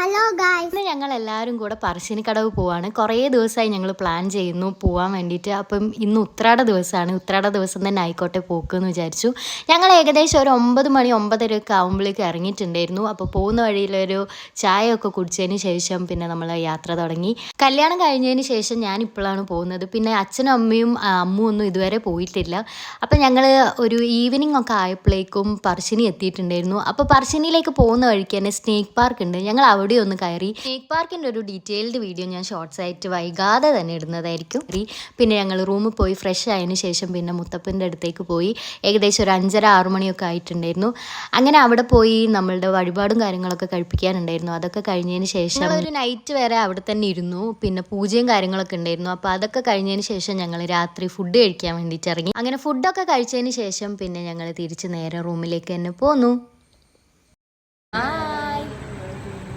Hello guys, ഇന്ന് ഞങ്ങൾ എല്ലാവരും കൂടെ പറശ്ശിനിക്കടവ് പോവാണ്. കുറേ ദിവസമായി ഞങ്ങൾ പ്ലാൻ ചെയ്യുന്നു പോകാൻ വേണ്ടിയിട്ട്. അപ്പം ഇന്ന് ഉത്രാട ദിവസമാണ്. ഉത്രാട ദിവസം തന്നെ ആയിക്കോട്ടെ പോക്കെന്ന് വിചാരിച്ചു. ഞങ്ങൾ ഏകദേശം ഒരു 9 മണി 9:30 ഒക്കെ ആകുമ്പോഴേക്ക് ഇറങ്ങിയിട്ടുണ്ടായിരുന്നു. അപ്പോൾ പോകുന്ന വഴിയിലൊരു ചായയൊക്കെ കുടിച്ചതിന് ശേഷം പിന്നെ നമ്മൾ യാത്ര തുടങ്ങി. കല്യാണം കഴിഞ്ഞതിന് ശേഷം ഞാൻ ഇപ്പോഴാണ് പോകുന്നത്. പിന്നെ അച്ഛനും അമ്മയും അമ്മും ഒന്നും ഇതുവരെ പോയിട്ടില്ല. അപ്പം ഞങ്ങൾ ഒരു ഈവനിങ് ഒക്കെ ആയപ്പോഴേക്കും പറശ്ശിനി എത്തിയിട്ടുണ്ടായിരുന്നു. അപ്പോൾ പറശ്ശിനിയിലേക്ക് പോകുന്ന വഴിക്ക് തന്നെ സ്നേക്ക് പാർക്ക് ഉണ്ട്. ഞങ്ങൾ അവിടെ ഒന്ന് കയറി. സ്നേക്ക് പാർക്കിൻ്റെ ഒരു ഡീറ്റെയിൽഡ് വീഡിയോ ഞാൻ ഷോർട്സ് ആയിട്ട് വൈകാതെ തന്നെ ഇടുന്നതായിരിക്കും. പിന്നെ ഞങ്ങൾ റൂമിൽ പോയി ഫ്രഷ് ആയതിനു ശേഷം പിന്നെ മുത്തപ്പൻ്റെ അടുത്തേക്ക് പോയി. ഏകദേശം ഒരു 5:30-6 മണിയൊക്കെ ആയിട്ടുണ്ടായിരുന്നു. അങ്ങനെ അവിടെ പോയി നമ്മളുടെ വഴിപാടും കാര്യങ്ങളൊക്കെ കഴിപ്പിക്കാനുണ്ടായിരുന്നു. അതൊക്കെ കഴിഞ്ഞതിന് ശേഷം ഒരു നൈറ്റ് വരെ അവിടെ തന്നെ ഇരുന്നു. പിന്നെ പൂജയും കാര്യങ്ങളൊക്കെ ഉണ്ടായിരുന്നു. അപ്പോൾ അതൊക്കെ കഴിഞ്ഞതിന് ശേഷം ഞങ്ങൾ രാത്രി ഫുഡ് കഴിക്കാൻ വേണ്ടിയിട്ട് ഇറങ്ങി. അങ്ങനെ ഫുഡൊക്കെ കഴിച്ചതിന് ശേഷം പിന്നെ ഞങ്ങൾ തിരിച്ച് നേരെ റൂമിലേക്ക് തന്നെ പോന്നു.